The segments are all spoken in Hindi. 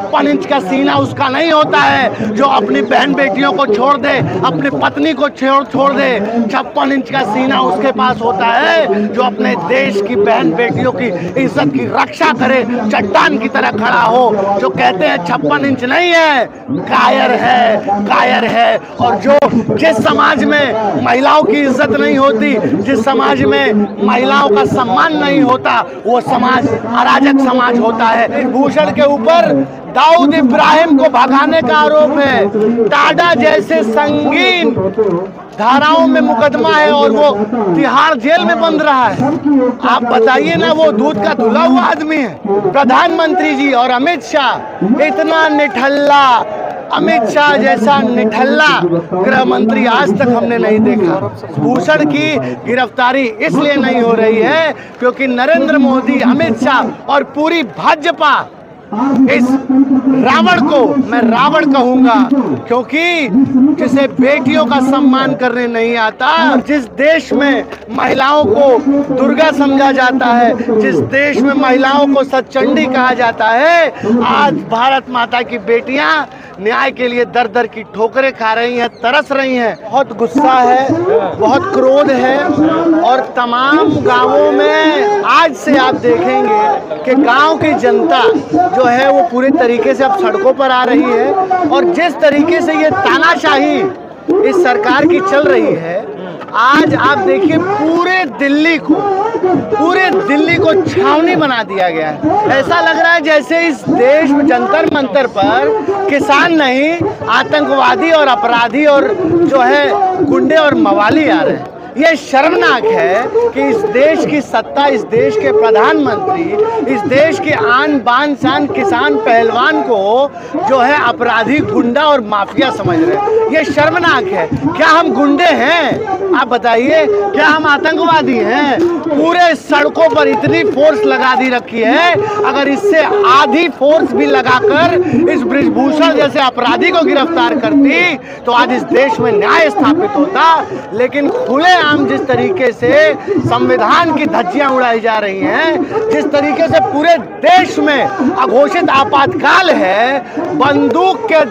56 इंच का सीना उसका नहीं होता है जो अपनी बहन बेटियों को छोड़ दे, अपनी पत्नी को छोड़ दे। 56 इंच का सीना उसके पास होता है जो अपने देश की बहन बेटियों की इज्जत की रक्षा करे, चट्टान की तरह खड़ा हो। जो कहते हैं 56 इंच नहीं है, कायर है, कायर है। और जो जिस समाज में महिलाओं की इज्जत नहीं होती, जिस समाज में महिलाओं का सम्मान नहीं होता, वो समाज अराजक समाज होता है। भूषण के ऊपर दाऊद इब्राहिम को भगाने का आरोप है, टाडा जैसे संगीन धाराओं में मुकदमा है और वो तिहाड़ जेल में बंद रहा है। आप बताइए ना, वो दूध का धुला हुआ आदमी है। प्रधानमंत्री जी और अमित शाह इतना निठल्ला, अमित शाह जैसा निठल्ला गृह मंत्री आज तक हमने नहीं देखा। भूषण की गिरफ्तारी इसलिए नहीं हो रही है क्योंकि नरेंद्र मोदी, अमित शाह और पूरी भाजपा इस रावण को, मैं रावण कहूंगा क्योंकि जिसे बेटियों का सम्मान करने नहीं आता, जिस देश में महिलाओं को दुर्गा समझा जाता है, जिस देश में महिलाओं को सचंडी कहा जाता है, आज भारत माता की बेटियां न्याय के लिए दर दर की ठोकरें खा रही हैं, तरस रही हैं। बहुत गुस्सा है, बहुत क्रोध है और तमाम गांवों में आज से आप देखेंगे कि गांव की जनता जो है वो पूरे तरीके से अब सड़कों पर आ रही है। और जिस तरीके से ये तानाशाही इस सरकार की चल रही है, आज आप देखिए पूरे दिल्ली को छावनी बना दिया गया है। ऐसा लग रहा है जैसे इस देश में जंतर मंतर पर किसान नहीं, आतंकवादी और अपराधी और जो है गुंडे और मवाली आ रहे हैं। ये शर्मनाक है कि इस देश की सत्ता, इस देश के प्रधानमंत्री, इस देश के आन बान शान किसान पहलवान को जो है अपराधी, गुंडा और माफिया समझ रहे हैं। ये शर्मनाक है। क्या हम गुंडे हैं? आप बताइए, क्या हम आतंकवादी हैं? पूरे सड़कों पर इतनी फोर्स लगा दी रखी है, अगर इससे आधी फोर्स भी लगाकर इस बृजभूषण जैसे अपराधी को गिरफ्तार करती तो आज इस देश में न्याय स्थापित होता। लेकिन खुले आम जिस तरीके से संविधान की धज्जियां उड़ाई जा रही हैं, जिस तरीके से पूरे देश में अघोषित आपातकाल है, बंदूक के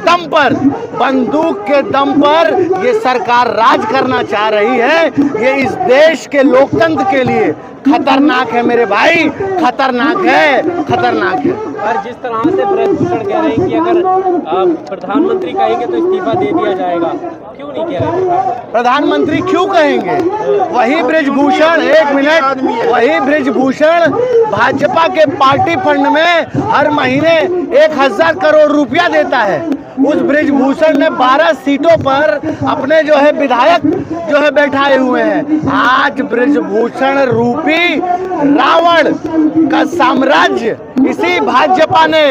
दम पर ये सरकार राज करना चाह रही है। ये इस देश के लोकतंत्र के लिए खतरनाक है मेरे भाई, खतरनाक है, खतरनाक है। और जिस तरह से बृजभूषण कह रहे हैं कि अगर प्रधानमंत्री कहेंगे तो इस्तीफा दे दिया जाएगा, क्यों नहीं कह रहे? प्रधानमंत्री क्यों कहेंगे? वही बृजभूषण, एक मिनट, वही बृजभूषण भाजपा के पार्टी फंड में हर महीने 1000 करोड़ रुपया देता है। उस बृजभूषण ने 12 सीटों पर अपने जो है विधायक जो है बैठाए हुए हैं। आज बृजभूषण रूपी रावण का साम्राज्य इसी भाजपा ने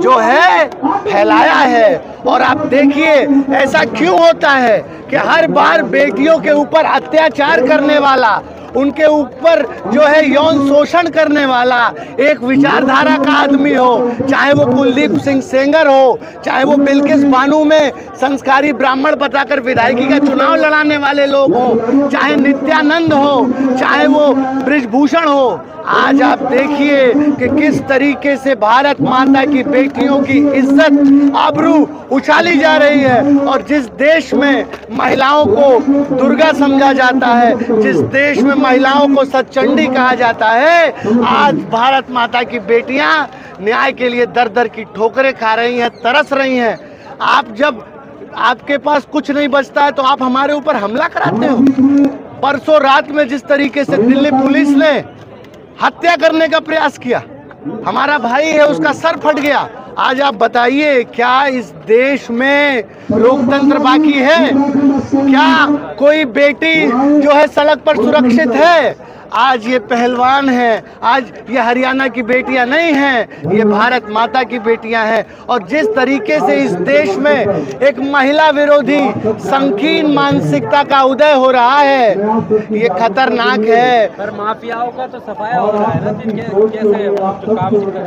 जो है फैलाया है। और आप देखिए ऐसा क्यों होता है कि हर बार बेटियों के ऊपर अत्याचार करने वाला, उनके ऊपर जो है यौन शोषण करने वाला एक विचारधारा का आदमी हो, चाहे वो कुलदीप सिंह सेंगर हो, चाहे वो बिल्किस बानो में संस्कारी ब्राह्मण बताकर विधायकी का चुनाव लड़ाने वाले लोग हो, चाहे नित्यानंद हो, चाहे वो बृजभूषण हो, आज आप देखिए कि किस तरीके से भारत माता की बेटियों की इज्जत, आबरू उछाली जा रही है। और जिस देश में महिलाओं को दुर्गा समझा जाता है, जिस देश में महिलाओं को सचंडी कहा जाता है, आज भारत माता की बेटियां न्याय के लिए दर दर की ठोकरें खा रही हैं, तरस रही हैं। आप जब आपके पास कुछ नहीं बचता है तो आप हमारे ऊपर हमला कराते हो। परसों रात में जिस तरीके से दिल्ली पुलिस ने हत्या करने का प्रयास किया, हमारा भाई है उसका सर फट गया। आज आप बताइए, क्या इस देश में लोकतंत्र बाकी है? क्या कोई बेटी जो है सड़क पर सुरक्षित है? आज ये पहलवान है, आज ये हरियाणा की बेटियां नहीं हैं, ये भारत माता की बेटियां हैं। और जिस तरीके से इस देश में एक महिला विरोधी संकीर्ण मानसिकता का उदय हो रहा है, ये खतरनाक है। पर माफियाओं का तो सफाया हो रहा है ना, कैसे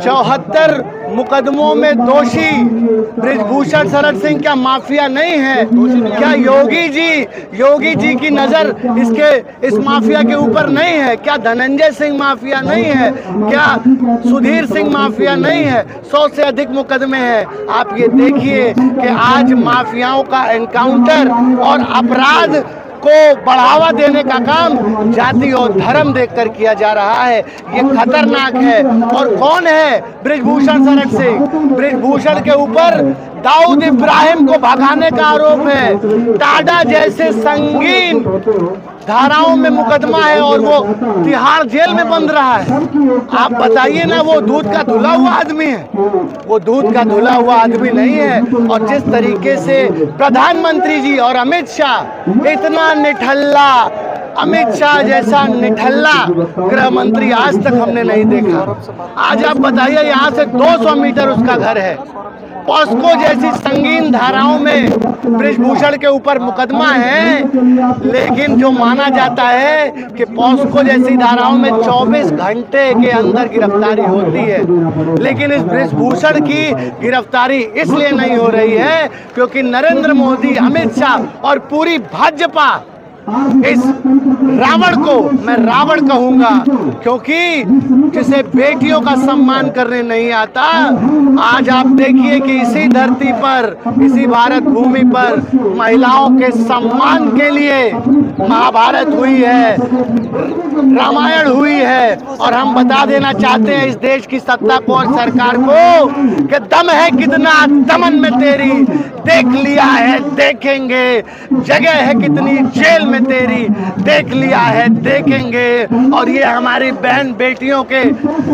74 मुकदमों में दोषी बृजभूषण शरण सिंह क्या माफिया नहीं है? क्या योगी जी की नजर इस माफिया के ऊपर नहीं है? क्या धनंजय सिंह माफिया नहीं है? क्या सुधीर सिंह माफिया नहीं है? 100 से अधिक मुकदमे हैं। आप ये देखिए कि आज माफियाओं का एनकाउंटर और अपराध को बढ़ावा देने का काम जाति और धर्म देखकर किया जा रहा है। ये खतरनाक है। और कौन है बृजभूषण शरण सिंह? बृजभूषण के ऊपर दाऊद इब्राहिम को भगाने का आरोप है। टाडा जैसे संगीन धाराओं में मुकदमा है और वो तिहाड़ जेल में बंद रहा है। आप बताइए ना, वो दूध का धुला हुआ आदमी है? वो दूध का धुला हुआ आदमी नहीं है। और जिस तरीके से प्रधानमंत्री जी और अमित शाह, इतना निठल्ला, अमित शाह जैसा निठल्ला गृह मंत्री आज तक हमने नहीं देखा। आज आप बताइए, यहाँ से 200 मीटर उसका घर है। पॉस्को जैसी संगीन धाराओं में बृजभूषण के ऊपर मुकदमा है, लेकिन जो माना जाता है कि पॉस्को जैसी धाराओं में 24 घंटे के अंदर गिरफ्तारी होती है, लेकिन इस बृजभूषण की गिरफ्तारी इसलिए नहीं हो रही है क्योंकि नरेंद्र मोदी, अमित शाह और पूरी भाजपा इस रावण को, मैं रावण कहूंगा, क्योंकि जिसे बेटियों का सम्मान करने नहीं आता, आज आप देखिए कि इसी धरती पर, इसी भारत भूमि पर महिलाओं के सम्मान के लिए महाभारत हुई है, रामायण हुई है। और हम बता देना चाहते हैं इस देश की सत्ता को और सरकार को कि दम है कितना दमन में तेरी, देख लिया है देखेंगे, जगह है कितनी जेल में तेरी, देख लिया है देखेंगे। और ये हमारी बहन बेटियों के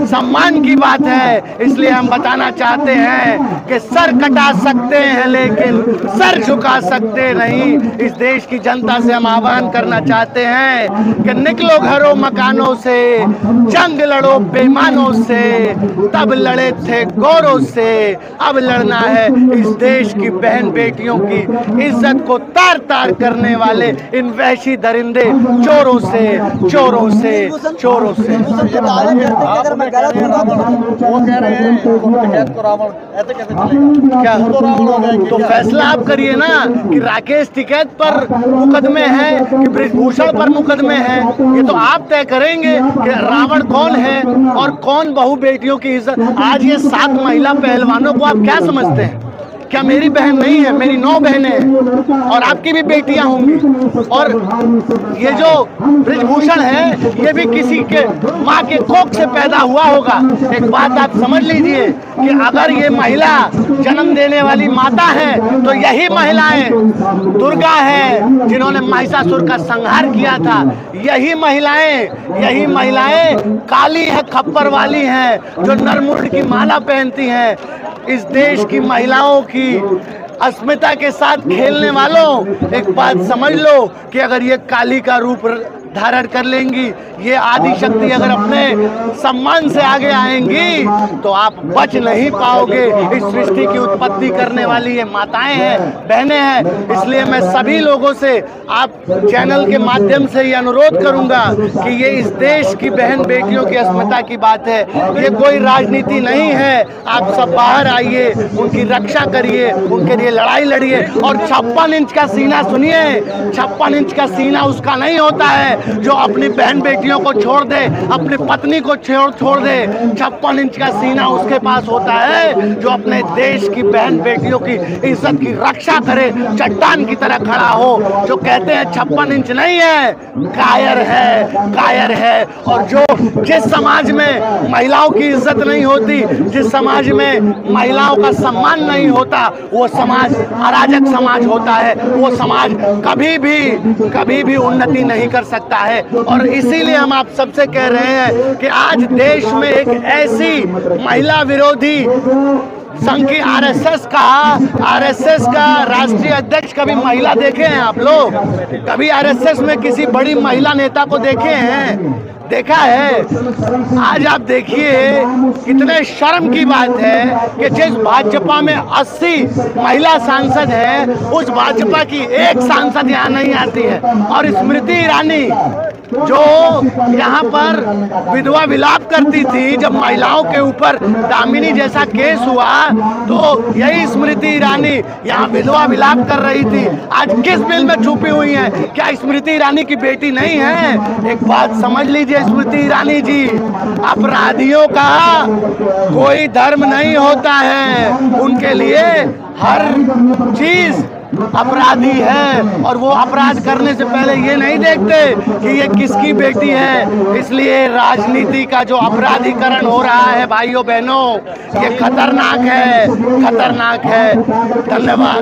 सम्मान की बात है, इसलिए हम बताना चाहते हैं कि सर कटा सकते हैं लेकिन सर झुका सकते नहीं। इस देश की जनता से हम आह्वान करना चाहते हैं कि निकलो घरों मकानों से, जंग लड़ो बेईमानों से, तब लड़े थे गौरों से, अब लड़ना है इस देश की बहन बेटियों की इज्जत को तार तार करने वाले इन वहशी दरिंदे चोरों से, चोरों से, चोरों से। वो कह रहे हैं टिकैत को रावण, ऐसे कैसे चलेगा? क्या तो फैसला आप करिए ना कि राकेश टिकैत पर मुकदमे हैं कि बृजभूषण पर मुकदमे हैं। ये तो आप तय करेंगे कि रावण कौन है और कौन बहु बेटियों की इज्जत। आज ये 7 महिला पहलवानों को आप क्या समझते हैं? क्या मेरी बहन नहीं है? मेरी 9 बहनें हैं और आपकी भी बेटियां होंगी। और ये जो बृजभूषण है ये भी किसी के माँ के कोख से पैदा हुआ होगा। एक बात आप समझ लीजिए कि अगर ये महिला जन्म देने वाली माता है तो यही महिलाएं दुर्गा है जिन्होंने महिषासुर का संहार किया था। यही महिलाएं काली है, खप्पर वाली हैं जो नरमुंड की माला पहनती हैं। इस देश की महिलाओं की अस्मिता के साथ खेलने वालों, एक बात समझ लो कि अगर ये काली का रूप धारण कर लेंगी, ये आदि शक्ति अगर अपने सम्मान से आगे आएंगी तो आप बच नहीं पाओगे। इस सृष्टि की उत्पत्ति करने वाली ये माताएं हैं, बहनें हैं। इसलिए मैं सभी लोगों से, आप चैनल के माध्यम से ये अनुरोध करूंगा कि ये इस देश की बहन बेटियों की अस्मिता की बात है, ये कोई राजनीति नहीं है। आप सब बाहर आइए, उनकी रक्षा करिए, उनके लिए लड़ाई लड़िए। और 56 इंच का सीना सुनिए, 56 इंच का सीना उसका नहीं होता है जो अपनी बहन बेटियों को छोड़ दे, अपनी पत्नी को छोड़ दे। 56 इंच का सीना उसके पास होता है जो अपने देश की बहन बेटियों की इज्जत की रक्षा करे, चट्टान की तरह खड़ा हो। जो कहते हैं 56 इंच नहीं है, कायर है, कायर है। और जो जिस समाज में महिलाओं की इज्जत नहीं होती, जिस समाज में महिलाओं का सम्मान नहीं होता, वो समाज अराजक समाज होता है। वो समाज कभी भी उन्नति नहीं कर सकता है। और इसीलिए हम आप सबसे कह रहे हैं कि आज देश में एक ऐसी महिला विरोधी संघ की आरएसएस का राष्ट्रीय अध्यक्ष कभी महिला देखे हैं आप लोग? कभी आरएसएस में किसी बड़ी महिला नेता को देखे हैं? देखा है? आज आप देखिए कितने शर्म की बात है कि जिस भाजपा में 80 महिला सांसद हैं, उस भाजपा की एक सांसद यहाँ नहीं आती है। और स्मृति ईरानी जो यहाँ पर विधवा विलाप करती थी, जब महिलाओं के ऊपर दामिनी जैसा केस हुआ तो यही स्मृति ईरानी यहाँ विधवा विलाप कर रही थी। आज किस बिल में छुपी हुई है? क्या स्मृति ईरानी की बेटी नहीं है? एक बात समझ लीजिए स्मृति ईरानी जी, अपराधियों का कोई धर्म नहीं होता है, उनके लिए हर चीज अपराधी है और वो अपराध करने से पहले ये नहीं देखते कि ये किसकी बेटी है। इसलिए राजनीति का जो अपराधीकरण हो रहा है भाइयों बहनों, ये खतरनाक है, खतरनाक है। धन्यवाद।